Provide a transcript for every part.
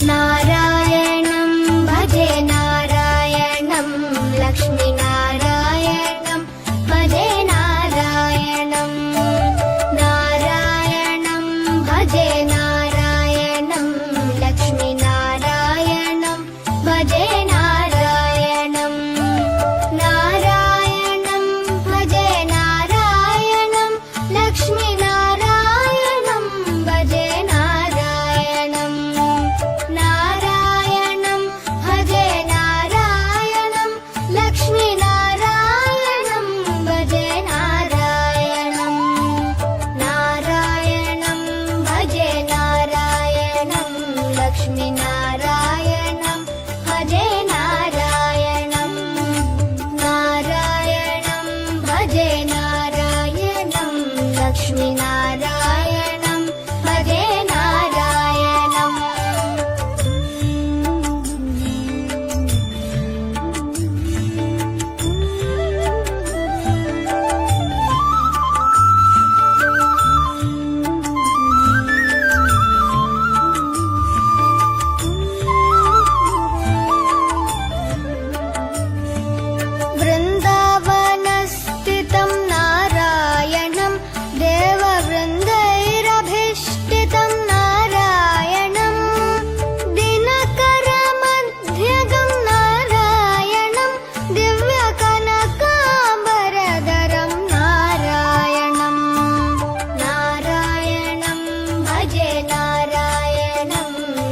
नारायणं भजे नारायणं लक्ष्मीनारायणं भजे नारायणं नारायणं भजे नारायणं लक्ष्मीनारायणं भजे नारायणं नारायणं भजे नारायणं लक्ष्मीनारायणं भजे नारायणं नारायणं भजे नारायणं लक्ष्मीनारायणं भजे नारायणं नारायणं भजे नारायणं लक्ष्मीनारायणं भजे नारायणं नारायणं भजे नारायणं लक्ष्मीनारायणं भजे नारायणं वृन्दावनस्थितं नारायणं देववृन्दैरभीष्टितं नारायणं दिनकरमध्यगं नारायणं दिव्यकनकाम्बरधरं नारायणं नारायणं भजे नारायणं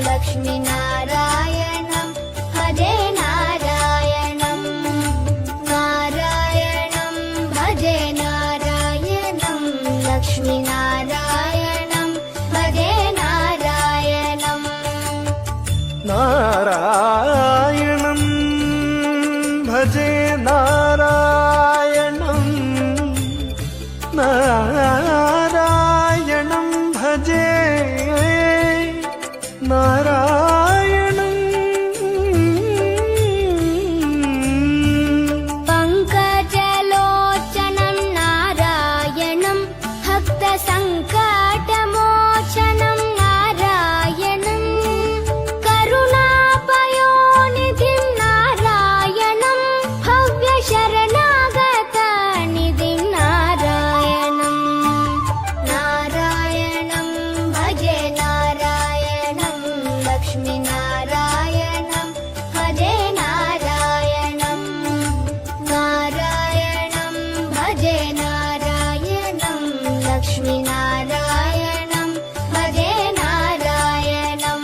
लक्ष्मीनारायणं भजे नारायणं नारायणं भजे नारायणं लक्ष्मीनारायणं भजे नारायणं नारायणं भजे नारायणं नारायणं भजे नारायणं पङ्कजलोचनं नारायणं भक्तसङ्कटमोचनं नारायणं करुणापयोनिधिं नारायणं भव्यशरणागतनिधिं नारायणं नारायणं भजे नारायणं लक्ष्मीनारायणं भजे नारायणं नारायणं भजे नारायणं लक्ष्मीनारायणं भजे नारायणं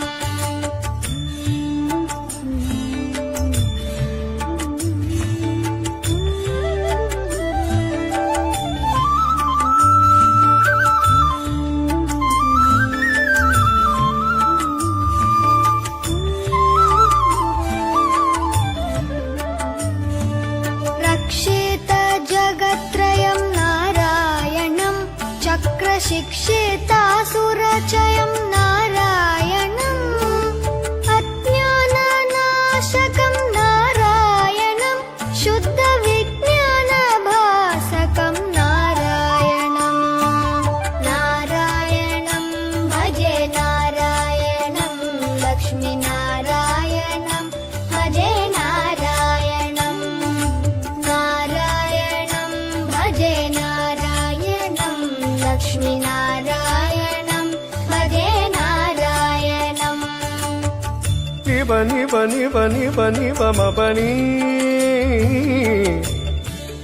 रक्षितजगत्त्रयं नारायणं चक्रशिक्षितासुरचयं नारायणम् अज्ञाननाशकं नारायणं शुद्धविज्ञानभासकं नारायणं नारायणं भजे नारायणं लक्ष्मीनारायणं भजे नारायणं नारायणं भजे नारायणं लक्ष्मीनारायणं भजे नारायणं निब निब निब निब निब म पनी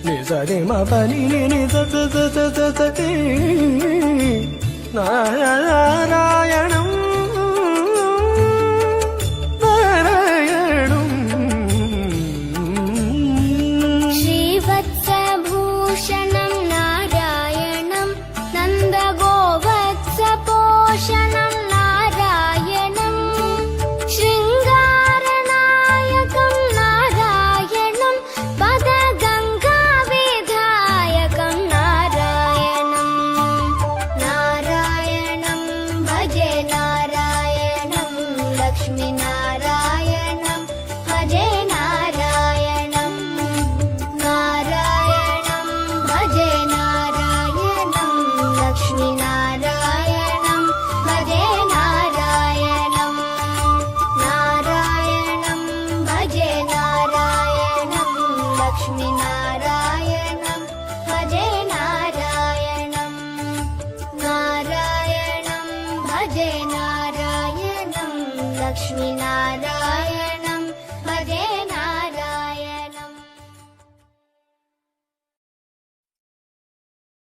नि स नि म पनी नि नि स स स स स स ति नारायणं नारायणं श्रीवत्सभूषणं नारायणं नन्दगोवत्सपोषणं नारायणं शृङ्गारनायकं नारायणं पदगङ्गाविधायकं नारायणं नारायणं भजे नारायणं लक्ष्मीनारायणं भजे नारायणं नारायणं भजे नारायणं लक्ष्मीनारायणं भजे नारायणं लक्ष्मीनारायणम्